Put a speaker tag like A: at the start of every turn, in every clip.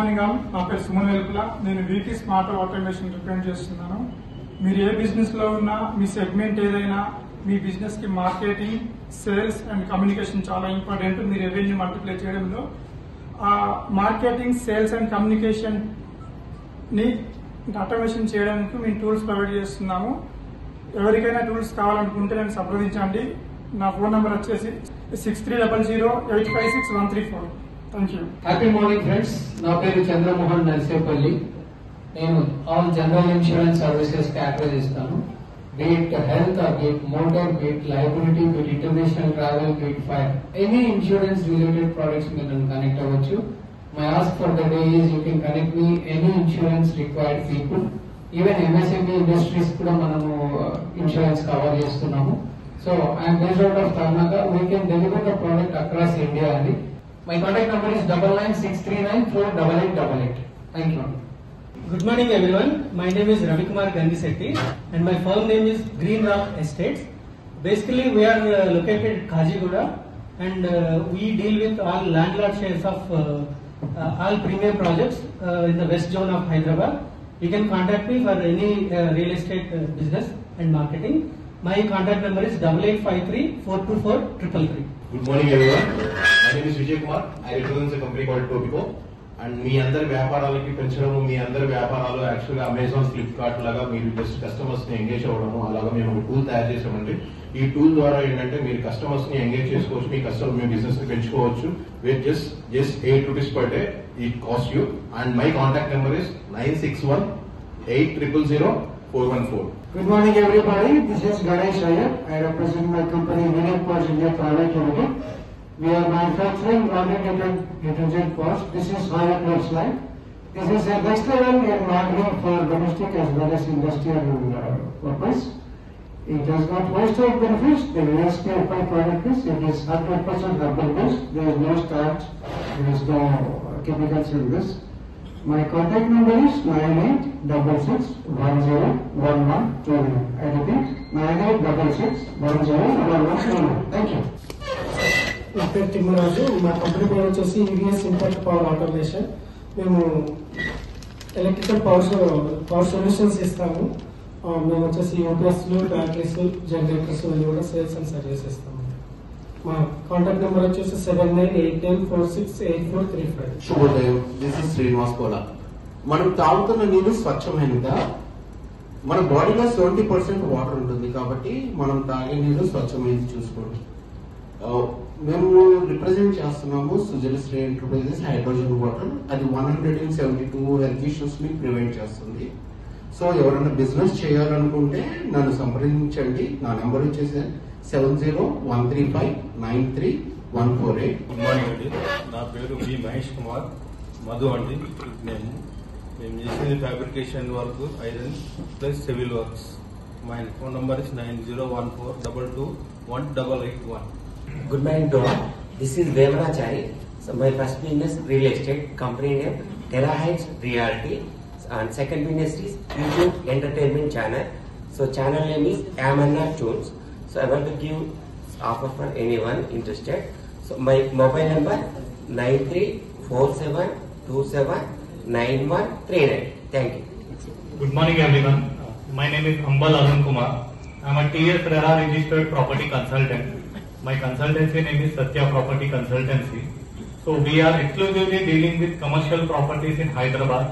A: నా పేరు సుమన్ వెలుపుల. నేను వీటీ స్మార్ట్ ఆటోమేషన్ రిప్రజెంట్ చేస్తున్నాను. మీరు ఏ బిజినెస్ లో ఉన్నా, మీ సెగ్మెంట్ ఏదైనా, మీ బిజినెస్ కి మార్కెటింగ్, సేల్స్ అండ్ కమ్యూనికేషన్ చాలా ఇంపార్టెంట్. మీ రెవెన్యూ మల్టిప్లై చేయడంలో ఆ మార్కెటింగ్, సేల్స్ అండ్ కమ్యూనికేషన్ ని ఆటోమేషన్ చేయడానికి మేము టూల్స్ ప్రొవైడ్ చేస్తున్నాము. ఎవరికైనా టూల్స్ కావాలనుకుంటే నేను సంప్రదించండి. నా ఫోన్ నంబర్ వచ్చేసి 6300856134.
B: Happy morning friends. నా పేరు చంద్రమోహన్ నర్సేపల్లి. నేను ఆల్ జనరల్ ఇన్సూరెన్స్ సర్వీసెస్ కి అప్లై చేస్తాను. Beat health, beat motor, beat liability, beat international travel, beat fire, any insurance related products మీరు నన్ను కనెక్ట్ అవ్వచ్చు. My ask for the day is you can connect me any insurance required people. Even MSME industries కూడా మనము insurance cover చేస్తున్నాము. So I'm based out of Tarnaka. We can deliver the product across India అండి. My contact number is 9963948888. Thank you.
C: Good morning everyone. My name is Ravikumar Gandisetti and my firm name is Green Rock Estates. Basically we are located at Kaziguda and we deal with all landlord shares of all premium projects in the west zone of Hyderabad. You can contact me for any real estate business and marketing. My contact number is 8853424333.
D: Good morning everyone. My name is Vijay Kumar. I represent a company called Topico. And మీ అందరి వ్యాపారాలకి పెంచడము, మీ అందరి వ్యాపారాలు యాక్చువల్గా Amazon, Flipkart లాగా మీరు just customers ని ఎంగేజ్ అవ్వడము, అలాగా మేము ఒక టూల్ తయారు చేసామండి. ఈ టూల్ ద్వారా ఏంటంటే మీరు కస్టమర్స్ ని ఎంగేజ్ చేసుకోవచ్చు, మీ బిజినెస్ ని పెంచుకోవచ్చు. With just ₹8 per day it cost you. And my contact number is 9618000414.
B: Good morning everybody. This is Ganesh Iyer. I represent my company Vinay Pods India Private Limited. We are manufacturing laundry detergent pods. This is how it looks like. This is a next level in marketing for domestic as well as industrial purpose. It has got host of benefits. The USP of my product is it is 100% herbal based. There is no starch, there is no chemicals in this. My contact number is 9866101129. I repeat, 9866101129. Thank you.
A: నా పేరు తిమ్మరాజు. మా company పేరు వచ్చేసి EVS impact power automation. మేము electrical power solutions ఇస్తాము. మేము వచ్చేసి యూపీఎస్లు, batteries, generators అన్ని కూడా సేల్స్ అండ్ సర్వీస్ ఇస్తాము. మా కాంటాక్ట్ నెంబర్ వచ్చేసి 7989468435.
E: శుభోదయం. This is Srinivas Kola. మనం తాగుతున్న నీరు స్వచ్ఛమైనదా? మన బాడీలో 70% వాటర్ ఉంటుంది కాబట్టి మనం తాగే నీరు స్వచ్ఛమైనది చూసుకోండి. మేము రిప్రజెంట్ చేస్తున్నాము సుజలశ్రీ ఎంటర్ప్రైజెస్ హైడ్రోజన్ వాటర్. అది 172 హెల్త్ ఇష్యూస్ ని ప్రివెంట్ చేస్తుంది. సో ఎవరైనా బిజినెస్ చేయాలనుకుంటే నన్ను సంప్రదించండి. నా నెంబర్ వచ్చేసి 7013593148.
F: గుడ్ మార్నింగ్ అండి. నా పేరు బి మహేష్ కుమార్, మధు అండి. మేము చేసేది fabrication work, iron plus civil works. My phone number is 9014221881.
G: Good morning to all. This is Devrachari. So my first business real estate, company name Terra Heights Realty, and second business is YouTube entertainment channel. So channel name is Amanna Tunes. So I want to give offer for anyone interested. So my mobile number 9347279139. Thank you.
H: Good morning everyone. My name is Ambal Arun Kumar. I am a TS RERA registered property consultant. My consultancy name is Satya Property Consultancy. So we are exclusively dealing with commercial properties in Hyderabad.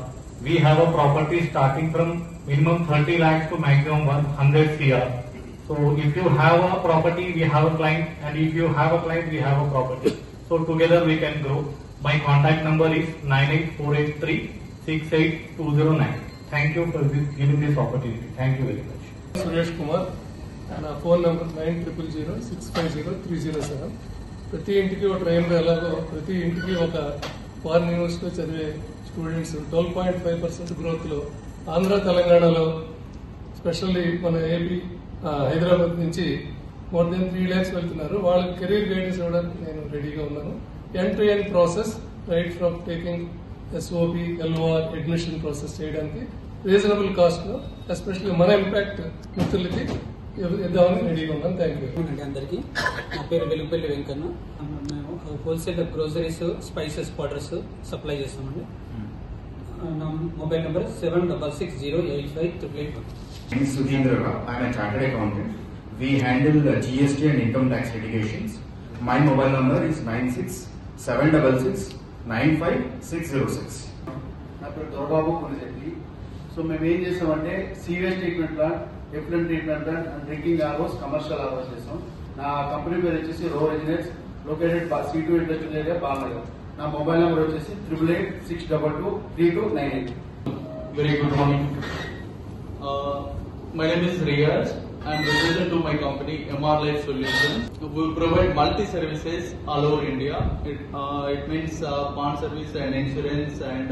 H: We have a property starting from minimum 30 lakhs to maximum 100 CR. So if you have a property, we have a client, and if you have a client, we have a property. So together we can grow. My contact number is 9848368209. Thank you for giving this opportunity. Thank you very much.
A: Suresh Kumar. నా phone number 9000650307. ప్రతి ఇంటికి ఒక trainer ఎలాగో ప్రతి ఇంటికి ఒక foreign యూనివర్సిటీలో చదివే స్టూడెంట్స్ 12.5% గ్రోత్ లో ఆంధ్ర, తెలంగాణలో స్పెషల్లీ మన ఏపీ, హైదరాబాద్ నుంచి మోర్ దెన్ 3 lakhs వెళ్తున్నారు. వాళ్ళకి కెరీర్ గైడెన్స్ ఇవ్వడానికి నేను రెడీగా ఉన్నాను. End to end process, right from taking SOP, ఎల్ఓఆర్, admission process చేయడానికి రీజనబుల్ కాస్ట్ లో, ఎస్పెషల్లీ మన ఇంపాక్ట్ మిత్రులకి ఇద్దామని రెడీగా ఉన్నాను. థ్యాంక్ యూ
I: అందరికీ. నా పేరు వెలుగుపల్లి వెంకన్న. మేము wholesale groceries, spices, powders supply చేస్తామండి. నా mobile number 76608588.
J: My name is Sudhindra Rao. I am a chartered accountant. We handle GST and income tax litigations. My mobile number is 9676695606.
K: నా పేరు దొరబాబు కొనిశెట్టి. సో మేము ఏం చేస్తామంటే serious treatment plant, effluent treatment plant and drinking ROs, commercial ROs చేస్తాం. నా company పేరు వచ్చేసి రో engineers, located C2 industrial area, Balanagar. నా మొబైల్ నెంబర్ వచ్చేసి 8886223298.
L: Very good morning. My name is Riyaz. I am representing to my company MR Life Solutions. We provide multi-services all over India. It means bond service and insurance and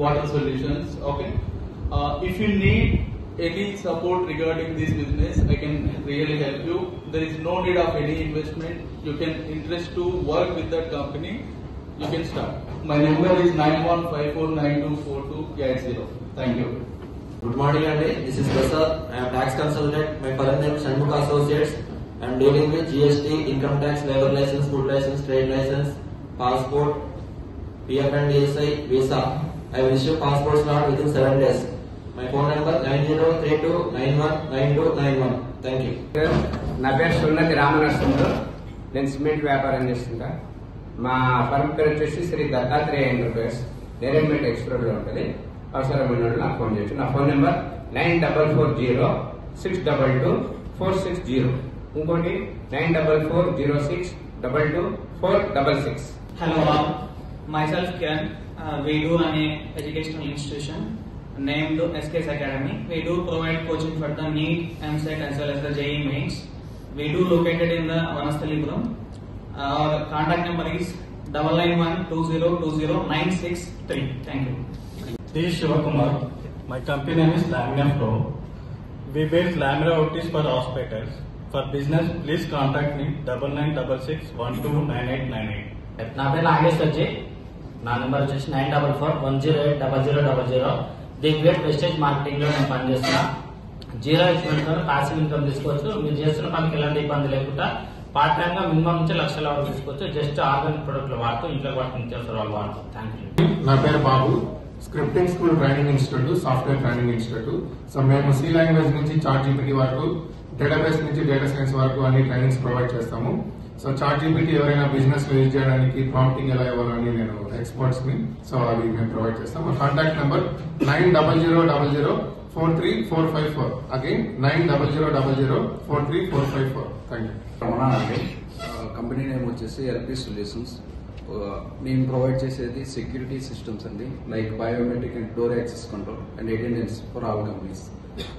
L: water solutions. Okay. If you need any support regarding this business, I can really help you. There is no need of any investment. You can interest to work with that company. You can start. My number is 9154924280. Thank you.
M: Good morning, Andy. This is Prasad. I am tax consultant. My firm name is Shanmukha Associates. I am dealing with GST, income tax, labor license, food license, trade license, passport, PF and DSI, visa. I will issue passport slot within 7 days. My phone number 9032919291. Thank you.
N: నా పేరు సున్నతి రామనరసింహరావు. నేను cement వ్యాపారం చేస్తుంటా. మా firm పేరు వచ్చేసి Shri Dattatreya enterprise, Neredmet express లో ఉంటుంది. అవసరమైన వాళ్ళు నాకు ఫోన్ చేయొచ్చు. నా ఫోన్ నెంబర్ 9440622460. ఇంకోటి 9440622466.
O: Hello all, myself Kiran. We do an educational institution named SKS Academy. We do provide coaching for the NEET, MSET as well as the JEE Mains. We do located in the Vanasthalipuram. Our contact number is 9912020963. Thank you.
H: This is Shivakumar. My company name is Lamina Pro. We build lamina OTs for hospitals. For business, please contact me 9966129898.
P: నా పేరు నాగేష్ వచ్చి, నా number వచ్చేసి 9441080000. The great prestige marketing లో నేను పనిచేస్తున్నా. Zero investment తో passive income తీసుకోవచ్చు. మీరు చేస్తున్న పనికి ఎలాంటి ఇబ్బంది లేకుండా పార్ట్ టైం గా మినిమం నుంచి లక్షల వరకు తీసుకోవచ్చు. జస్ట్ ఆర్గానిక్ ప్రొడక్ట్లు వాడుతూ ఇంట్లో వాటి నిత్యావసర వాళ్ళు వాడుతూ. Thank you.
Q: నా పేరు Babu. Scripting school training institute, software training institute. So మేము సి లాంగ్వేజ్ నుంచి ChatGPT వరకు, డేటాబేస్ నుంచి డేటా సైన్స్ వరకు అన్ని ట్రైనింగ్స్ ప్రొవైడ్ చేస్తాము. సో ChatGPT ఎవరైనా బిజినెస్ లో యూజ్ చేయడానికి ప్రాంప్టింగ్ ఎలా ఇవ్వాలని నేను ఎక్స్పర్ట్స్ ని, సో అవి మేము ప్రొవైడ్ చేస్తాం. మా contact number 9000043454. Again 9000043454. Thank you.
R: Company name వచ్చేసి ఎల్పి సొల్యూషన్స్. మేము ప్రొవైడ్ చేసేది సెక్యూరిటీ సిస్టమ్స్ అండి, like biometric and door access control and attendance for all companies.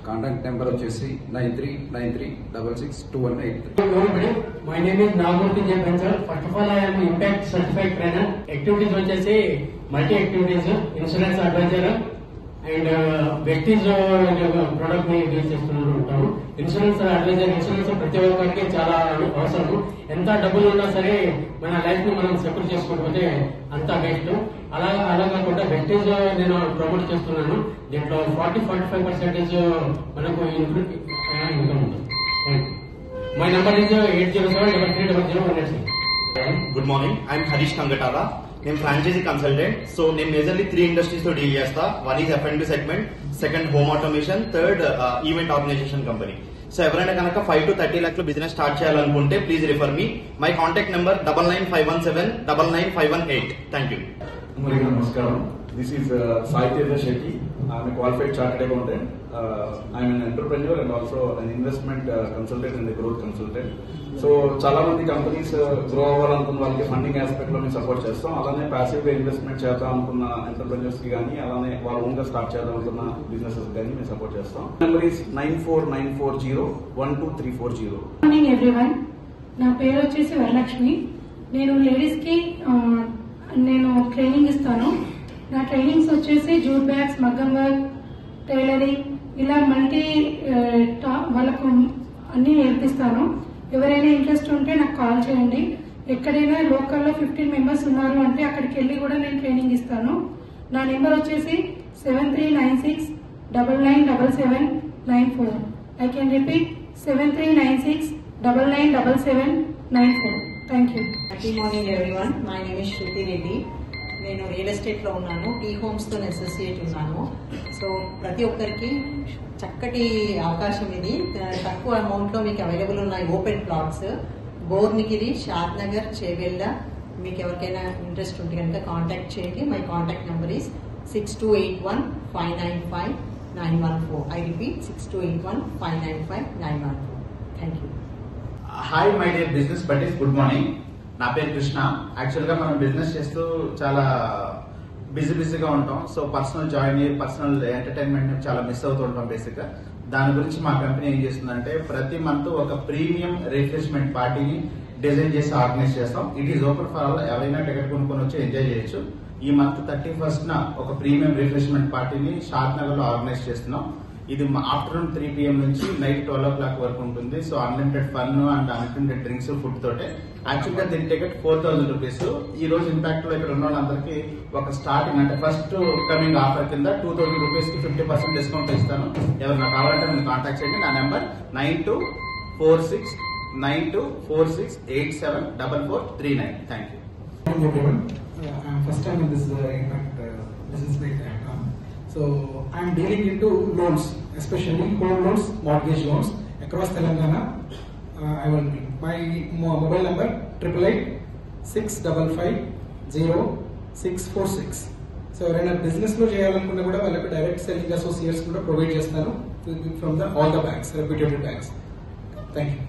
R: Contact number వచ్చేసి 9393662183.
B: My name is Nagmurthy J. Bansal. First of all, I am Impact Certified Trainer. Activities వచ్చేసి multi activities, insurance advisor and Vestige product ని use చేస్తూ ఉంటాము. Insurance advisor, insurance ప్రతి ఒక్కరికి చాలా అవసరం. ఎంత డబ్బులు ఉన్నా సరే మన లైఫ్ ని మనం సెక్యూర్ చేసుకోకపోతే అంతా వేస్ట్. అలా కాకుండా వెస్టీజ్ నేను ప్రమోట్ చేస్తున్నాను. దీంట్లో 40-45% మనకు ఇన్కమ్ ఉంటుంది. My number is 807-3300-186.
S: Good morning. I am Harish Kangatala. నేను ఫ్రాంచైజీ కన్సల్టెంట్. సో నేను మేజర్లీ 3 ఇండస్ట్రీస్ తో డీల్ చేస్తా. One is F&B segment, second home automation, third event organisation company. So ఎవరైనా కనుక 5 to 30 lakhs లో బిజినెస్ స్టార్ట్ చేయాలనుకుంటే please refer me. My contact number 9951799918. Thank you.
T: నమస్కారం. This is Sai Teja Shetty. I am a qualified chartered accountant. I am an entrepreneur and also an investment consultant and a growth consultant. So చాలా మంది companies grow అవ్వాలనుకున్న వాళ్ళకి funding aspect లో మేము support చేస్తాం. అలానే passive గా investment చేద్దాం అనుకున్న ఎంటర్ప్రెన్యూర్స్ కి కానీ, అలానే వాళ్ళ ఓన్ గా స్టార్ట్ చేద్దాం అనుకున్న బిజినెసెస్ కానీ మేము సపోర్ట్ చేస్తాం. Number is 9494012340.
U: Good morning everyone. నా పేరు వచ్చేసి వరలక్ష్మి. నేను లేడీస్ కి నేను ట్రైనింగ్ ఇస్తాను. నా ట్రైనింగ్స్ వచ్చేసి జూట్ బ్యాగ్స్, మగ్గం వర్క్, టైలరింగ్, ఇలా మల్టీ వాళ్ళకు అన్ని నేర్పిస్తాను. ఎవరైనా ఇంట్రెస్ట్ ఉంటే నాకు కాల్ చేయండి. ఎక్కడైనా లోకల్లో 15 మెంబర్స్ ఉన్నారు అంటే అక్కడికి వెళ్ళి కూడా నేను ట్రైనింగ్ ఇస్తాను. నా నెంబర్ వచ్చేసి 7396997794. I can repeat 7396997794. Thank you.
V: Happy morning everyone. My name is Shruti Reddy.
C: నేను రియల్ ఎస్టేట్లో ఉన్నాను, టీ హోమ్స్తో అసోసియేట్ ఉన్నాను. సో ప్రతి ఒక్కరికి చక్కటి అవకాశం ఇది. తక్కువ అమౌంట్లో మీకు అవైలబుల్ ఉన్నాయి ఓపెన్ ప్లాట్స్. భువనగిరి, షాద్నగర్, చేవెళ్ళ. మీకు ఎవరికైనా ఇంట్రెస్ట్ ఉంటే కనుక కాంటాక్ట్ చేయండి. My contact number is 6281-595-914. I repeat, 6281-595-914. Thank you.
V: Hi my dear business buddies, good morning. నా పేరు కృష్ణ. యాక్చువల్గా మనం బిజినెస్ చేస్తూ చాలా బిజీగా ఉంటాం. So personal join personal entertainment చాలా మిస్ అవుతూ ఉంటాం బేసిక్గా. దాని గురించి మా కంపెనీ ఏం చేస్తుందంటే ప్రతి మంత్ ఒక ప్రీమియం రిఫ్రెష్మెంట్ పార్టీని డిజైన్ చేసి ఆర్గనైజ్ చేస్తాం. It is open for all. ఎవరైనా టికెట్ కొనుక్కొని వచ్చి ఎంజాయ్ చేయొచ్చు. ఈ మంత్ 31st ఒక ప్రీమియం రిఫ్రెష్మెంట్ పార్టీని షాద్నగర్ లో ఆర్గనైజ్ చేస్తున్నాం. ఇది ఆఫ్టర్నూన్ 3 PM నుంచి నైట్ 12 o'clock వరకు ఉంటుంది. So unlimited fun and unlimited drinks, food తోటే. యాక్చువల్గా దీని టికెట్ 4,000 రూపీస్. ఈ రోజు ఇంపాక్ట్ లో ఇక్కడ ఉన్న వాళ్ళందరికీ ఒక స్టార్టింగ్ అంటే ఫస్ట్ కమింగ్ ఆఫర్ కింద 2,000 రూపీస్ కి 50% డిస్కౌంట్ ఇస్తాను. ఎవరైనా కావాలంటే మీరు కాంటాక్ట్ చేయండి. నా number 9246874439. Thank you.
W: First time in this impact business meet.com. So I am dealing into loans, especially home loans, mortgage loans across Telangana. I will my mobile number 8886550646. So ఎవరైనా business లో చేయాలనుకున్నా కూడా వాళ్ళకి direct selling associates కూడా provide చేస్తాను from the all the banks, reputed banks. Thank you.